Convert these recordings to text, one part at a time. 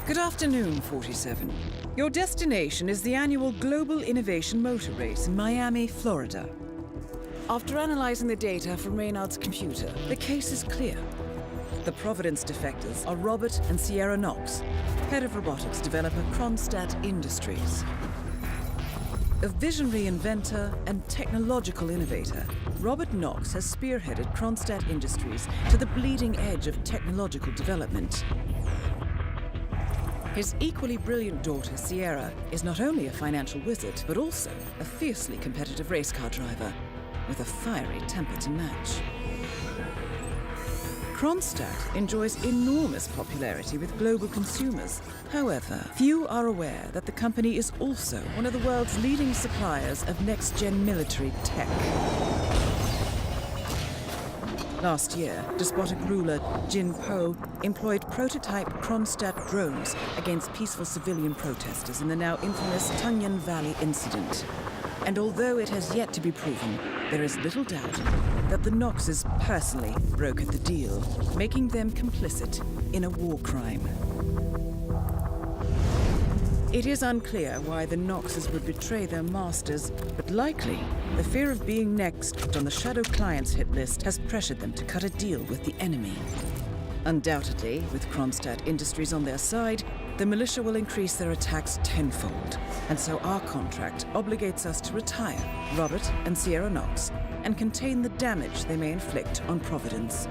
Good afternoon, 47. Your destination is the annual Global Innovation Motor Race in Miami, Florida. After analyzing the data from Reynard's computer, the case is clear. The Providence defectors are Robert and Sierra Knox, head of robotics developer Kronstadt Industries. A visionary inventor and technological innovator, Robert Knox has spearheaded Kronstadt Industries to the bleeding edge of technological development. His equally brilliant daughter, Sierra, is not only a financial wizard, but also a fiercely competitive race car driver with a fiery temper to match. Kronstadt enjoys enormous popularity with global consumers. However, few are aware that the company is also one of the world's leading suppliers of next-gen military tech. Last year, despotic ruler Jin Po employed prototype Kronstadt drones against peaceful civilian protesters in the now infamous Tungan Valley incident. And although it has yet to be proven, there is little doubt that the Knoxes personally brokered the deal, making them complicit in a war crime. It is unclear why the Knoxes would betray their masters, but likely the fear of being next on the Shadow Clients hit list has pressured them to cut a deal with the enemy. Undoubtedly, with Kronstadt Industries on their side, the militia will increase their attacks tenfold, and so our contract obligates us to retire Robert and Sierra Knox and contain the damage they may inflict on Providence.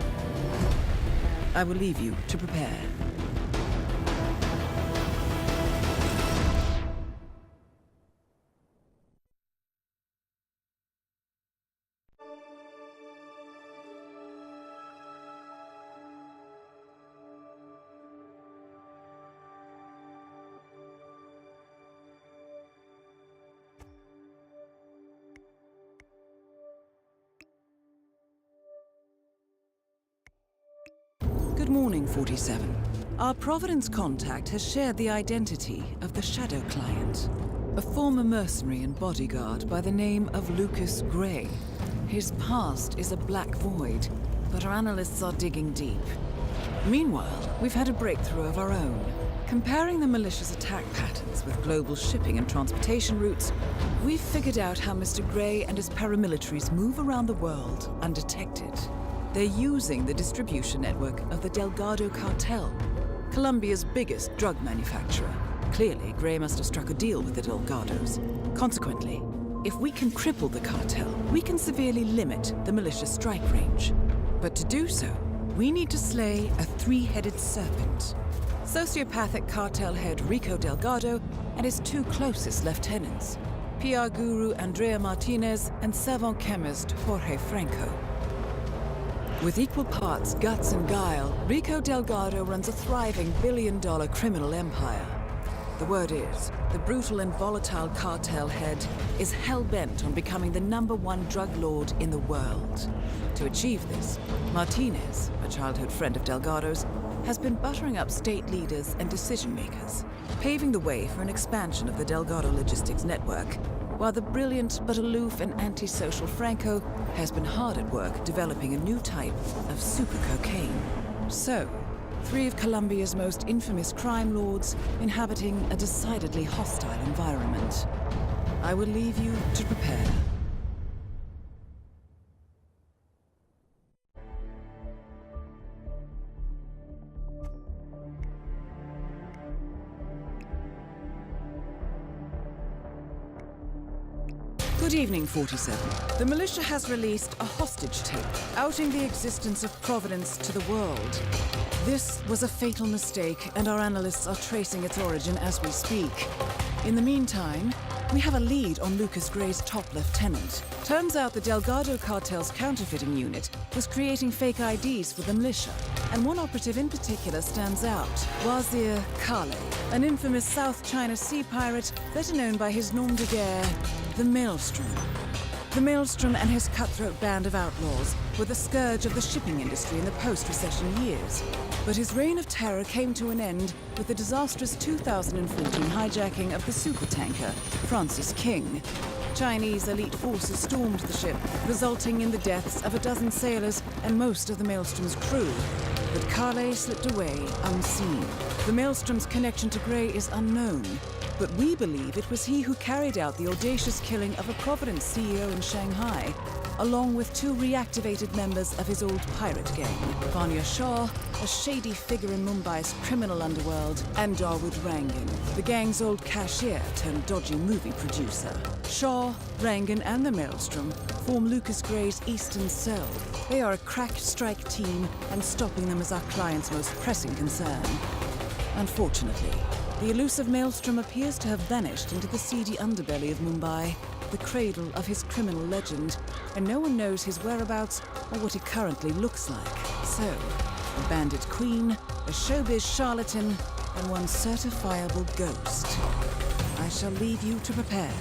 I will leave you to prepare. Good morning, 47. Our Providence contact has shared the identity of the Shadow Client, a former mercenary and bodyguard by the name of Lucas Gray. His past is a black void, but our analysts are digging deep. Meanwhile, we've had a breakthrough of our own. Comparing the militia's attack patterns with global shipping and transportation routes, we've figured out how Mr. Gray and his paramilitaries move around the world undetected. They're using the distribution network of the Delgado cartel, Colombia's biggest drug manufacturer. Clearly, Gray must have struck a deal with the Delgados. Consequently, if we can cripple the cartel, we can severely limit the militia's strike range. But to do so, we need to slay a three-headed serpent. Sociopathic cartel head Rico Delgado and his two closest lieutenants, PR guru Andrea Martinez and savant chemist Jorge Franco. With equal parts guts and guile, Rico Delgado runs a thriving billion-dollar criminal empire. The word is, the brutal and volatile cartel head is hell-bent on becoming the #1 drug lord in the world. To achieve this, Martinez, a childhood friend of Delgado's, has been buttering up state leaders and decision-makers, paving the way for an expansion of the Delgado logistics network, while the brilliant but aloof and antisocial Franco has been hard at work developing a new type of super cocaine. So, three of Colombia's most infamous crime lords inhabiting a decidedly hostile environment. I will leave you to prepare. Good evening, 47. The militia has released a hostage tape, outing the existence of Providence to the world. This was a fatal mistake, and our analysts are tracing its origin as we speak. In the meantime, we have a lead on Lucas Gray's top lieutenant. Turns out the Delgado cartel's counterfeiting unit was creating fake IDs for the militia, and one operative in particular stands out, Wazir Kale, an infamous South China Sea pirate better known by his nom de guerre, the Maelstrom. The Maelstrom and his cutthroat band of outlaws were the scourge of the shipping industry in the post-recession years. But his reign of terror came to an end with the disastrous 2014 hijacking of the supertanker Francis King. Chinese elite forces stormed the ship, resulting in the deaths of a dozen sailors and most of the Maelstrom's crew. But Kale slipped away unseen. The Maelstrom's connection to Grey is unknown, but we believe it was he who carried out the audacious killing of a Providence CEO in Shanghai, along with two reactivated members of his old pirate gang, Vanya Shah, a shady figure in Mumbai's criminal underworld, and Dawood Rangan, the gang's old cashier turned dodgy movie producer. Shah, Rangan, and the Maelstrom form Lucas Gray's Eastern Cell. They are a crack strike team, and stopping them is our client's most pressing concern. Unfortunately, the elusive Maelstrom appears to have vanished into the seedy underbelly of Mumbai, the cradle of his criminal legend, and no one knows his whereabouts or what he currently looks like. So, a bandit queen, a showbiz charlatan, and one certifiable ghost. I shall leave you to prepare.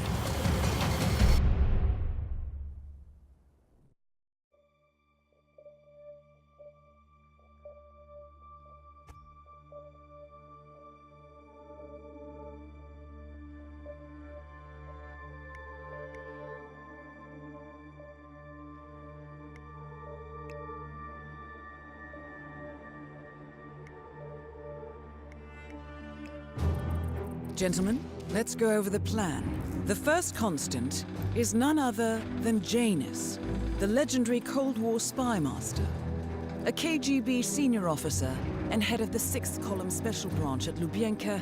Gentlemen, let's go over the plan. The first constant is none other than Janus, the legendary Cold War spy master. A KGB senior officer and head of the 6th Column Special Branch at Lubyanka,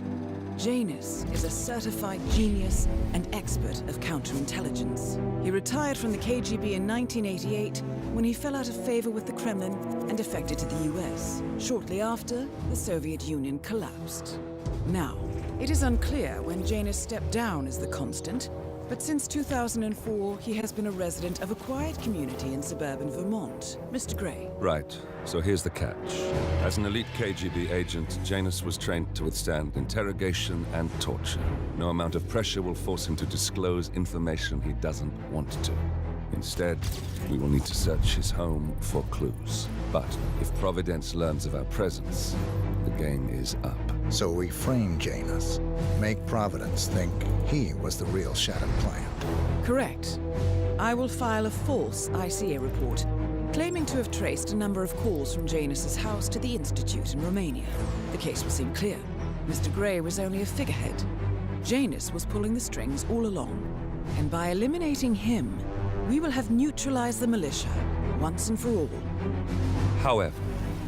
Janus is a certified genius and expert of counterintelligence. He retired from the KGB in 1988 when he fell out of favor with the Kremlin and defected to the US. Shortly after, the Soviet Union collapsed. Now, it is unclear when Janus stepped down as the constant, but since 2004, he has been a resident of a quiet community in suburban Vermont. Mr. Gray. Right. So here's the catch. As an elite KGB agent, Janus was trained to withstand interrogation and torture. No amount of pressure will force him to disclose information he doesn't want to. Instead, we will need to search his home for clues. But if Providence learns of our presence, the game is up. So we frame Janus, make Providence think he was the real Shadow client. Correct. I will file a false ICA report, claiming to have traced a number of calls from Janus's house to the Institute in Romania. The case will seem clear. Mr. Gray was only a figurehead. Janus was pulling the strings all along. And by eliminating him, we will have neutralized the militia, once and for all. However,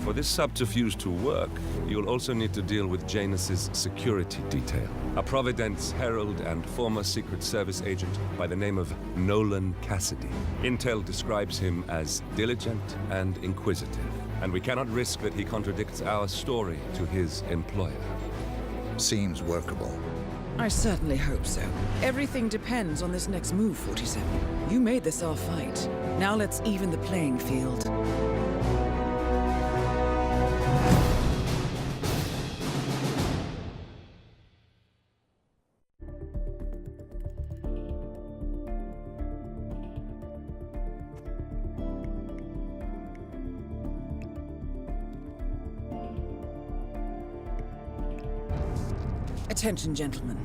for this subterfuge to work, you'll also need to deal with Janus's security detail. A Providence herald and former Secret Service agent by the name of Nolan Cassidy. Intel describes him as diligent and inquisitive, and we cannot risk that he contradicts our story to his employer. Seems workable. I certainly hope so. Everything depends on this next move, 47. You made this our fight. Now let's even the playing field. Attention, gentlemen.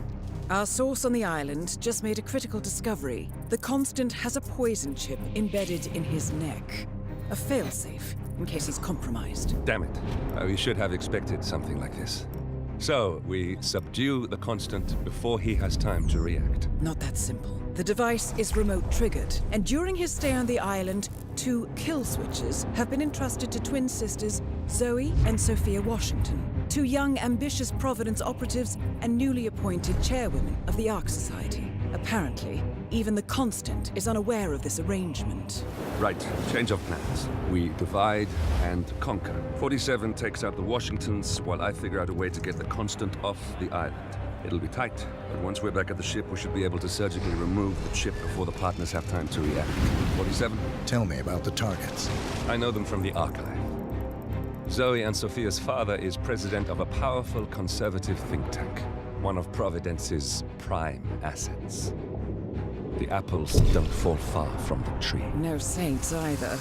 Our source on the island just made a critical discovery. The Constant has a poison chip embedded in his neck. A failsafe, in case he's compromised. Damn it. We should have expected something like this. So, we subdue the Constant before he has time to react. Not that simple. The device is remote triggered, and during his stay on the island, 2 kill switches have been entrusted to twin sisters Zoe and Sophia Washington, 2 young, ambitious Providence operatives and newly appointed chairwomen of the Ark Society. Apparently, even the Constant is unaware of this arrangement. Right, change of plans. We divide and conquer. 47 takes out the Washingtons, while I figure out a way to get the Constant off the island. It'll be tight, but once we're back at the ship, we should be able to surgically remove the chip before the partners have time to react. 47? Tell me about the targets. I know them from the archive. Zoe and Sophia's father is president of a powerful conservative think tank, one of Providence's prime assets. The apples don't fall far from the tree. No saints either.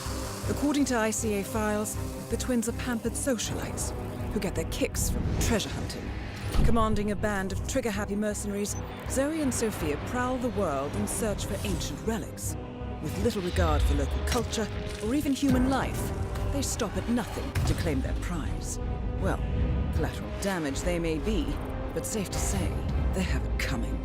According to ICA files, the twins are pampered socialites who get their kicks from treasure hunting. Commanding a band of trigger-happy mercenaries, Zoe and Sophia prowl the world in search for ancient relics. With little regard for local culture or even human life, they stop at nothing to claim their prize. Well, Collateral damage they may be, but safe to say, they have it coming.